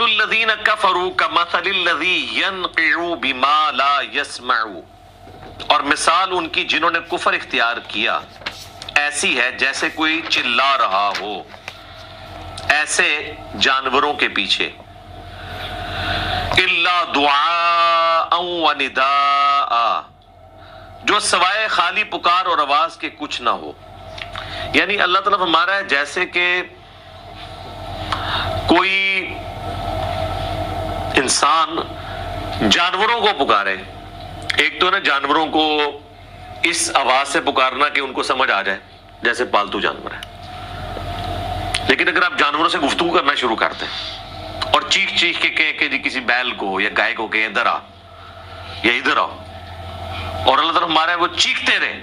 وَمَثَلُ الَّذِينَ كَفَرُوا كَمَثَلِ الَّذِي يَنْقِعُ بِمَا لَا يَسْمَعُ، اور مثال ان کی جنہوں نے کفر اختیار کیا ایسی ہے جیسے کوئی چلا رہا ہو ایسے جانوروں کے پیچھے، إِلَّا دُعَاءً وَنِدَاءً، جو سوائے خالی پکار اور آواز کے کچھ نہ ہو۔ یعنی اللہ تعالیٰ فرما رہا ہے جیسے کہ کوئی انسان جانوروں کو پکارے، ایک تو نا جانوروں کو اس آواز سے پکارنا کہ ان کو سمجھ آ جائے جیسے پالتو جانور ہے، لیکن اگر آپ جانوروں سے گفتگو کرنا شروع کرتے ہیں اور چیخ چیخ کے کہیں کہ جی کسی بیل کو یا گائے کو کہ ادھر آ یا ادھر آؤ، اور اللہ تعالیٰ ہمارا ہے وہ چیختے رہے،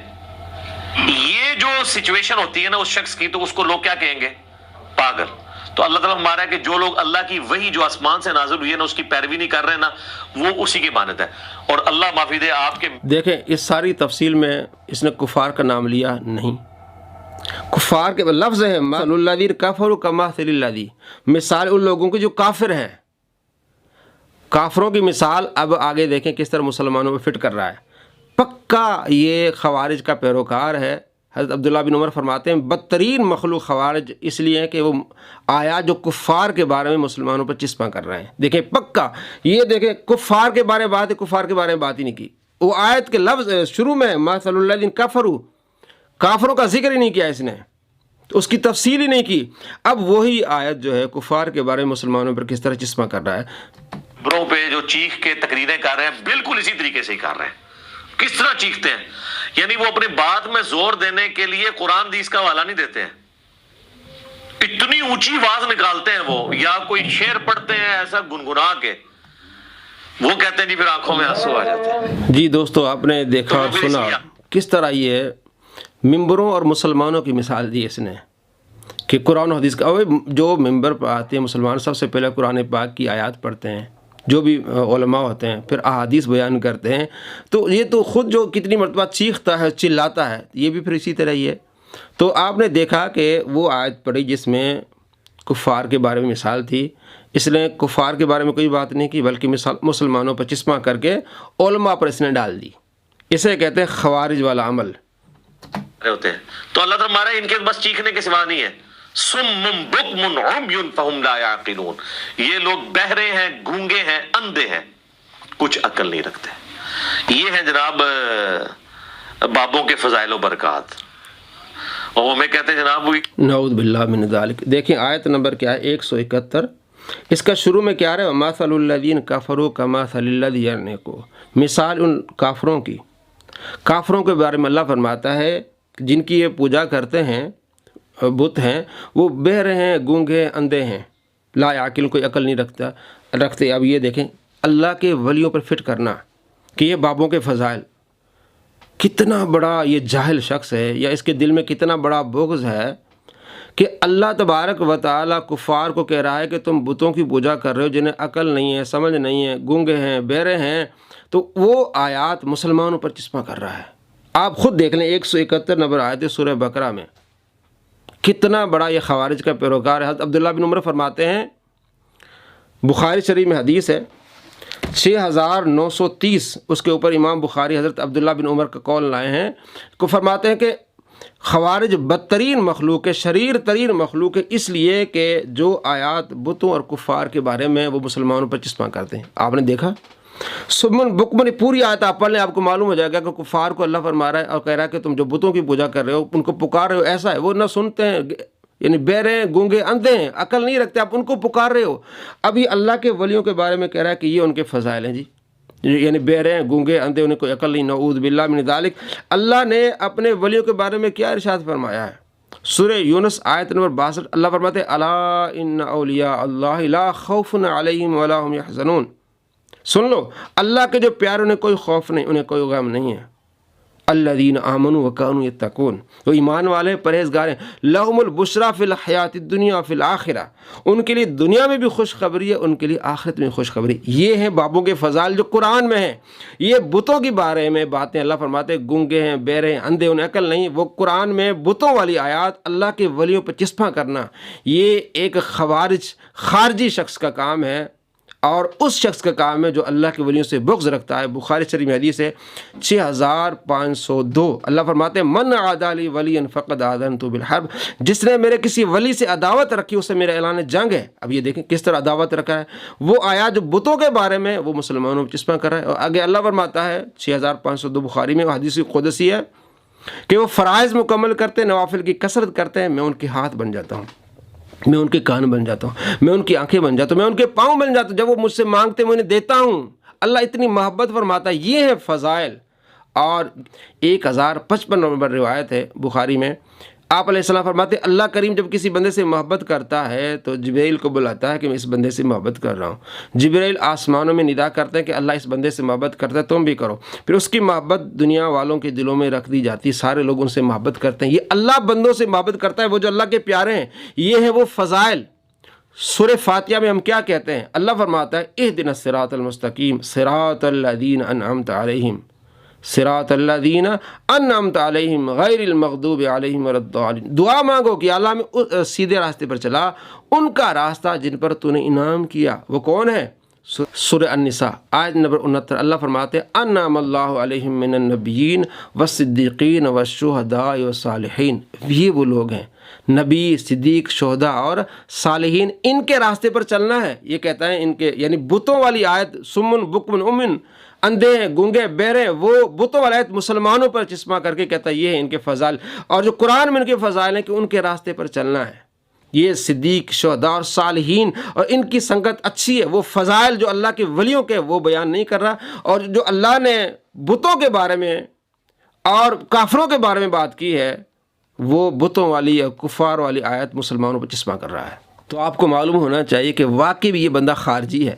یہ جو سچویشن ہوتی ہے نا اس شخص کی، تو اس کو لوگ کیا کہیں گے؟ پاگل۔ تو اللہ تعالیٰ ہمارا ہے کہ جو لوگ اللہ کی وحی جو آسمان سے نازل ہوئی ہے نا اس کی پیروی نہیں کر رہے نا، وہ اسی کی مانت ہے۔ اور اللہ معافی دے آپ کے دیکھیں اس ساری تفصیل میں اس نے کفار کا نام لیا نہیں، کفار کے لفظ ہے مثل الذین کفروا کمثل الذی، مثال ان لوگوں کی جو کافر ہیں، کافروں کی مثال اب آگے دیکھیں کس طرح مسلمانوں میں فٹ کر رہا ہے۔ پکا یہ خوارج کا پیروکار ہے۔ حضرت عبداللہ بن عمر فرماتے ہیں بدترین مخلوق خوارج اس لیے ہے کہ وہ آیات جو کفار کے بارے میں مسلمانوں پر چسپاں کر رہے ہیں۔ دیکھیں پکا یہ دیکھیں کفار کے بارے میں بات ہے، کفار کے بارے میں بات ہی نہیں کی، وہ آیت کے لفظ شروع میں مثل الذین کفروا، کافروں کا ذکر ہی نہیں کیا اس نے، اس کی تفصیل ہی نہیں کی۔ اب وہی آیت جو ہے کفار کے بارے میں مسلمانوں پر کس طرح چسپاں کر رہا ہے۔ بروں پہ جو چیخ کے تقریریں کر رہے ہیں بالکل اسی طریقے سے ہی کر رہے ہیں۔ کس طرح چیختے ہیں؟ یعنی وہ اپنے بات میں زور دینے کے لیے قرآن حدیث کا حوالہ نہیں دیتے ہیں، اتنی اونچی آواز نکالتے ہیں وہ، یا کوئی شعر پڑھتے ہیں ایسا گنگنا کے، وہ کہتے ہیں جی پھر آنکھوں میں آنسو آ جاتے ہیں۔ جی دوستو آپ نے دیکھا اور سنا کس طرح یہ ممبروں اور مسلمانوں کی مثال دی اس نے کہ قرآن و حدیث کا جو ممبر پر آتے ہیں مسلمان سب سے پہلے قرآن پاک کی آیات پڑھتے ہیں، جو بھی علماء ہوتے ہیں پھر احادیث بیان کرتے ہیں، تو یہ تو خود جو کتنی مرتبہ چیختا ہے چلاتا ہے، یہ بھی پھر اسی طرح ہی ہے۔ تو آپ نے دیکھا کہ وہ آیت پڑھی جس میں کفار کے بارے میں مثال تھی، اس نے کفار کے بارے میں کوئی بات نہیں کی بلکہ مسلمانوں پر چسپاں کر کے علماء پر اس نے ڈال دی۔ اسے کہتے ہیں خوارج والا عمل ہوتے ہیں۔ تو اللہ تعالیٰ ہمارا ان کے بس چیخنے کے سوا نہیں ہے، سم بکم عمی فہم لا یعقلون، یہ لوگ بہرے ہیں، گونگے ہیں، اندھے ہیں، کچھ عقل نہیں رکھتے۔ یہ ہیں جناب بابوں کے فضائل و برکات، اور وہ میں کہتے ہیں جناب وہی نعوذ باللہ من ذالک۔ دیکھیں آیت نمبر کیا ہے 171، اس کا شروع میں کیا ہے مثل الذین کفروا کمثل الذی ينعق، مثال ان کافروں کی، کافروں کے بارے میں اللہ فرماتا ہے جن کی یہ پوجا کرتے ہیں بت ہیں، وہ بہرے ہیں، گونگے، اندھے ہیں، لا یعقل، کوئی عقل نہیں رکھتے۔ اب یہ دیکھیں اللہ کے ولیوں پر فٹ کرنا کہ یہ بابوں کے فضائل، کتنا بڑا یہ جاہل شخص ہے یا اس کے دل میں کتنا بڑا بغض ہے کہ اللہ تبارک و تعالیٰ کفار کو کہہ رہا ہے کہ تم بتوں کی پوجا کر رہے ہو جنہیں عقل نہیں ہے، سمجھ نہیں ہے، گونگے ہیں، بہرے ہیں، تو وہ آیات مسلمانوں پر چسپاں کر رہا ہے۔ آپ خود دیکھ لیں 171 نمبر آیت سورہ بقرہ میں کتنا بڑا یہ خوارج کا پیروکار ہے۔ حضرت عبداللہ بن عمر فرماتے ہیں، بخاری شریف میں حدیث ہے 6930، اس کے اوپر امام بخاری حضرت عبداللہ بن عمر کا قول لائے ہیں، کو فرماتے ہیں کہ خوارج بدترین مخلوق ہے، شریر ترین مخلوق ہے، اس لیے کہ جو آیات بتوں اور کفار کے بارے میں وہ مسلمانوں پر چسپاں کرتے ہیں۔ آپ نے دیکھا سمن بکمن، پوری آیت آپ پڑھ لیں آپ کو معلوم ہو جائے گا کہ کفار کو اللہ فرما رہا ہے اور کہہ رہا ہے کہ تم جو بتوں کی پوجا کر رہے ہو ان کو پکار رہے ہو، ایسا ہے وہ نہ سنتے ہیں، یعنی بہرے ہیں، گونگے، اندھے ہیں، عقل نہیں رکھتے، آپ ان کو پکار رہے ہو۔ ابھی اللہ کے ولیوں کے بارے میں کہہ رہا ہے کہ یہ ان کے فضائل ہیں جی، یعنی بہرے ہیں، گونگے، اندھے، انہیں کوئی عقل نہیں، نعوذ باللہ من ذالک۔ اللہ نے اپنے ولیوں کے بارے میں کیا ارشاد فرمایا ہے؟ سورہ یونس آیت نمبر 62 اللہ فرماتے ہیں الا ان اولیاء اللہ لا خوف علیہم ولا هم يحزنون، سن لو اللہ کے جو پیارے انہیں کوئی خوف نہیں، انہیں کوئی غم نہیں ہے۔ الذین آمنوا وکانوا یتقون، وہ ایمان والے پرہیزگار ہیں، لہم البشریٰ فی الحیات الدنیا فی الآخرہ، ان کے لیے دنیا میں بھی خوشخبری ہے، ان کے لیے آخرت میں خوشخبری۔ یہ ہیں بابوں کے فضائل جو قرآن میں ہیں۔ یہ بتوں کے بارے میں باتیں اللہ فرماتے ہیں گونگے ہیں، بہرے ہیں، اندھے، انہیں عقل نہیں، وہ قرآن میں بتوں والی آیات اللہ کے ولیوں پہ چسپاں کرنا، یہ ایک خارجی شخص کا کام ہے، اور اس شخص کا کام ہے جو اللہ کے ولیوں سے بغض رکھتا ہے۔ بخاری شریف میں حدیث ہے 6502، اللہ فرماتے ہیں من عادی لی ولیا فقد آذنت بالحرب، جس نے میرے کسی ولی سے عداوت رکھی اسے میرا اعلان جنگ ہے۔ اب یہ دیکھیں کس طرح عداوت رکھا ہے، وہ آیات جو بتوں کے بارے میں وہ مسلمانوں کو چسپاں کر رہا ہے۔ اور آگے اللہ فرماتا ہے 6502 بخاری میں، حدیث قدسی ہے کہ وہ فرائض مکمل کرتے ہیں، نوافل کی کثرت کرتے ہیں، میں ان کے ہاتھ بن جاتا ہوں، میں ان کے کان بن جاتا ہوں، میں ان کی آنکھیں بن جاتا ہوں، میں ان کے پاؤں بن جاتا ہوں، جب وہ مجھ سے مانگتے میں انہیں دیتا ہوں۔ اللہ اتنی محبت فرماتا ہے، یہ ہے فضائل۔ اور 1055 نمبر روایت ہے بخاری میں، آپ علیہ السلام فرماتے ہیں اللہ کریم جب کسی بندے سے محبت کرتا ہے تو جبرائیل کو بلاتا ہے کہ میں اس بندے سے محبت کر رہا ہوں۔ جبرائیل آسمانوں میں ندا کرتے ہیں کہ اللہ اس بندے سے محبت کرتا ہے، تم بھی کرو۔ پھر اس کی محبت دنیا والوں کے دلوں میں رکھ دی جاتی ہے، سارے لوگ ان سے محبت کرتے ہیں۔ یہ اللہ بندوں سے محبت کرتا ہے، وہ جو اللہ کے پیارے ہیں۔ یہ ہے وہ فضائل۔ سورہ فاتحہ میں ہم کیا کہتے ہیں؟ اللہ فرماتا ہے اہدنا الصراط المستقیم صراط الذین انعمت علیہم صراط الذین انعمت علیہم غیر المغضوب علیہم ولا الضالین۔ دعا مانگو کہ اللہ میں سیدھے راستے پر چلا، ان کا راستہ جن پر تو نے انعام کیا۔ وہ کون ہے؟ سورہ النساء آیت نمبر 69، اللہ فرماتے ہیں انعم اللہ علیہم من النبیین والصدیقین والشہداء والصالحین۔ یہ وہ لوگ ہیں، نبی، صدیق، شہداء اور صالحین، ان کے راستے پر چلنا ہے۔ یہ کہتا ہے ان کے یعنی بتوں والی آیت سمن بکمن امن، اندھے ہیں، گونگے، بہرے، وہ بتوں والی آیت مسلمانوں پر چسپاں کر کے کہتا ہے یہ ہے ان کے فضائل۔ اور جو قرآن میں ان کے فضائل ہیں کہ ان کے راستے پر چلنا ہے۔ یہ صدیق، شہداء اور صالحین، اور ان کی سنگت اچھی ہے۔ وہ فضائل جو اللہ کے ولیوں کے وہ بیان نہیں کر رہا، اور جو اللہ نے بتوں کے بارے میں اور کافروں کے بارے میں بات کی ہے وہ بتوں والی یا کفار والی آیت مسلمانوں پر چسپاں کر رہا ہے۔ تو آپ کو معلوم ہونا چاہیے کہ واقعی بھی یہ بندہ خارجی ہے،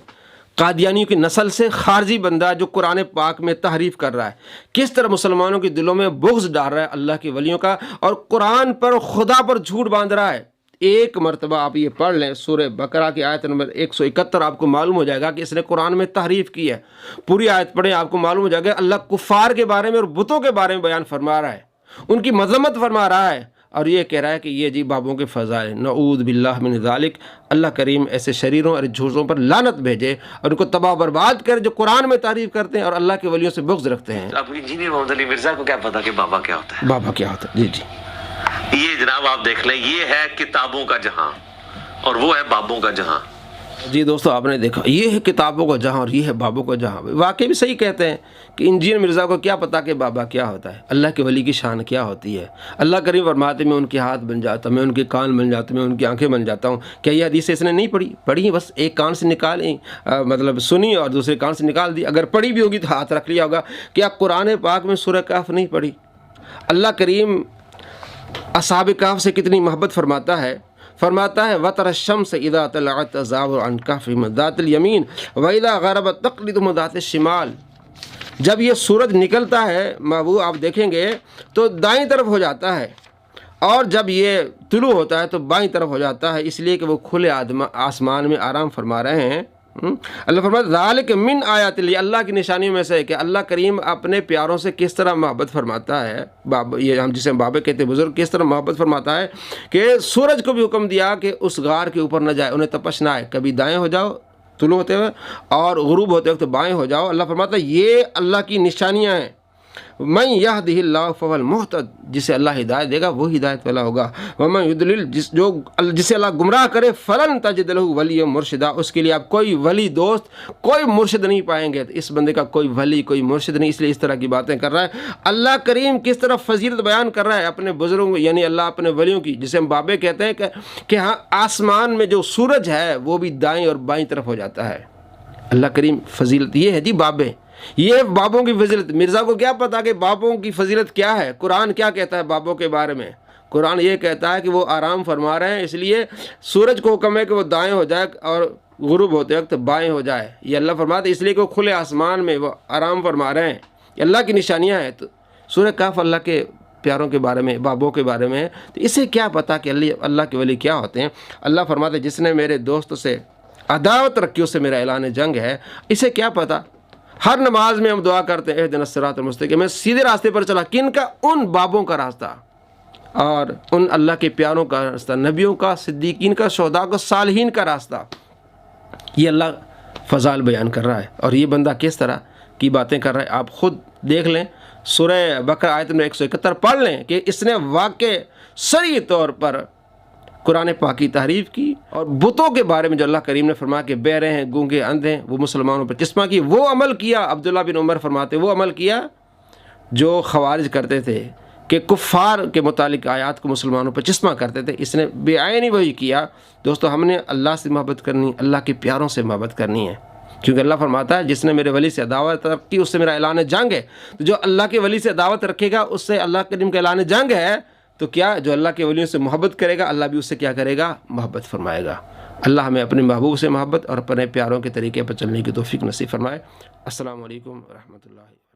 قادیانیوں کی نسل سے خارجی بندہ جو قرآن پاک میں تحریف کر رہا ہے، کس طرح مسلمانوں کے دلوں میں بغض ڈال رہا ہے اللہ کے ولیوں کا، اور قرآن پر خدا پر جھوٹ باندھ رہا ہے۔ ایک مرتبہ آپ یہ پڑھ لیں سورہ بقرہ کی آیت نمبر 171، آپ کو معلوم ہو جائے گا کہ اس نے قرآن میں تحریف کی ہے۔ پوری آیت پڑھیں، آپ کو معلوم ہو جائے گا اللہ کفار کے بارے میں اور بتوں کے بارے میں بیان فرما رہا ہے، ان کی مذمت فرما رہا ہے، اور یہ کہہ رہا ہے کہ یہ جی بابوں کے فضائل۔ نعوذ باللہ من ذالک، اللہ کریم ایسے شریروں اور جھوٹوں پر لعنت بھیجے اور ان کو تباہ برباد کرے جو قرآن میں تعریف کرتے ہیں اور اللہ کے ولیوں سے بغض رکھتے ہیں۔ اب انجینئر محمد علی مرزا کو کیا پتا کہ بابا کیا ہوتا ہے؟ بابا کیا ہوتا ہے؟ جی جی، یہ جناب آپ دیکھ لیں، یہ ہے کتابوں کا جہاں اور وہ ہے بابوں کا جہاں۔ جی دوستو، آپ نے دیکھا یہ ہے کتابوں کا جہاں اور یہ ہے بابوں کا جہاں۔ واقعی بھی صحیح کہتے ہیں کہ انجینئر مرزا کو کیا پتا کہ بابا کیا ہوتا ہے، اللہ کے ولی کی شان کیا ہوتی ہے۔ اللہ کریم فرماتے میں ان کے ہاتھ بن جاتا ہوں، میں ان کے کان بن جاتا ہوں، میں ان کی آنکھیں بن جاتا ہوں۔ کیا یہ حدیث اس نے نہیں پڑھی بس ایک کان سے نکالی، مطلب سنی اور دوسرے کان سے نکال دی؟ اگر پڑھی بھی ہوگی تو ہاتھ رکھ لیا ہوگا۔ کیا قرآن پاک میں سورہ کہف نہیں پڑھی؟ اللہ کریم اصحاب کہف سے کتنی محبت فرماتا ہے، فرماتا ہے وَتَرَى الشَّمْسَ إِذَا طَلَعَتْ تَزَاوَرُ عَنْ كَهْفِهِمْ ذَاتِ الْيَمِينِ وَإِذَا غَرَبَتْ تَقْرِضُهُمْ ذَاتِ الشِّمَالِ۔ جب یہ سورج نکلتا ہے محبوب آپ دیکھیں گے تو دائیں طرف ہو جاتا ہے، اور جب یہ طلوع ہوتا ہے تو بائیں طرف ہو جاتا ہے، اس لیے کہ وہ کھلے آسمان میں آرام فرما رہے ہیں۔ اللہ فرماتا ہے ذالک من آیات اللہ، اللہ کی نشانیوں میں سے ہے کہ اللہ کریم اپنے پیاروں سے کس طرح محبت فرماتا ہے۔ یہ ہم جسے بابے کہتے ہیں بزرگ، کس طرح محبت فرماتا ہے کہ سورج کو بھی حکم دیا کہ اس غار کے اوپر نہ جائے، انہیں تپش نہ آئے، کبھی دائیں ہو جاؤ طلوع ہوتے ہوئے اور غروب ہوتے وقت بائیں ہو جاؤ۔ اللہ فرماتا ہے یہ اللہ کی نشانیاں ہیں۔ من یہدہ اللہ فہو المہتد، جسے اللہ ہدایت دے گا وہ ہدایت والا ہوگا۔ ومن یضلل، جسے اللہ گمراہ کرے فلن تجد لہ ولیا مرشدا، اس کے لیے آپ کوئی ولی دوست، کوئی مرشد نہیں پائیں گے۔ اس بندے کا کوئی ولی، کوئی مرشد نہیں، اس لیے اس طرح کی باتیں کر رہا ہے۔ اللہ کریم کس طرح فضیلت بیان کر رہا ہے اپنے بزرگوں یعنی اللہ اپنے ولیوں کی، جسے ہم بابے کہتے ہیں کہ ہاں آسمان میں جو سورج ہے وہ بھی دائیں اور بائیں طرف ہو جاتا ہے۔ اللہ کریم فضیلت، یہ ہے جی بابے، یہ بابوں کی فضیلت۔ مرزا کو کیا پتا کہ بابوں کی فضیلت کیا ہے؟ قرآن کیا کہتا ہے بابوں کے بارے میں؟ قرآن یہ کہتا ہے کہ وہ آرام فرما رہے ہیں، اس لیے سورج کو حکم ہے کہ وہ دائیں ہو جائے اور غروب ہوتے وقت بائیں ہو جائے۔ یہ اللہ فرماتے اس لیے کہ وہ کھلے آسمان میں وہ آرام فرما رہے ہیں، یہ اللہ کی نشانیاں ہیں۔ تو سورہ کہف اللہ کے پیاروں کے بارے میں، بابوں کے بارے میں ہے، تو اسے کیا پتہ کہ اللہ کے ولی کیا ہوتے ہیں؟ اللہ فرماتے ہیں جس نے میرے دوست سے عداوت رکھی اس سے میرا اعلان جنگ ہے۔ اسے کیا پتہ؟ ہر نماز میں ہم دعا کرتے ہیں اہدنا الصراط المستقیم، میں سیدھے راستے پر چلا، کن کا؟ ان بابوں کا راستہ اور ان اللہ کے پیاروں کا راستہ، نبیوں کا، صدیقین کا، شہداء کا، صالحین کا راستہ۔ یہ اللہ فضائل بیان کر رہا ہے، اور یہ بندہ کس طرح کی باتیں کر رہا ہے آپ خود دیکھ لیں۔ سورہ بقرہ آیت نمبر 171 پڑھ لیں کہ اس نے واقع صریح طور پر قرآن پاک کی تعریف کی، اور بتوں کے بارے میں جو اللہ کریم نے فرمایا کہ بہرے ہیں، گونگے، اندھے ہیں، وہ مسلمانوں پر چشمہ کی، وہ عمل کیا۔ عبداللہ بن عمر فرماتے وہ عمل کیا جو خوارج کرتے تھے کہ کفار کے متعلق آیات کو مسلمانوں پر چشمہ کرتے تھے، اس نے بے عینی وہی کیا۔ دوستو ہم نے اللہ سے محبت کرنی، اللہ کے پیاروں سے محبت کرنی ہے، کیونکہ اللہ فرماتا ہے جس نے میرے ولی سے عداوت رکھی اس سے میرا اعلان جنگ ہے۔ تو جو اللہ کے ولی سے عداوت رکھے گا اس سے اللہ کریم کا اعلان جنگ ہے، تو کیا جو اللہ کے ولیوں سے محبت کرے گا اللہ بھی اس سے کیا کرے گا؟ محبت فرمائے گا۔ اللہ ہمیں اپنے محبوب سے محبت اور اپنے پیاروں کے طریقے پر چلنے کی توفیق نصیب فرمائے۔ السلام علیکم ورحمۃ اللہ۔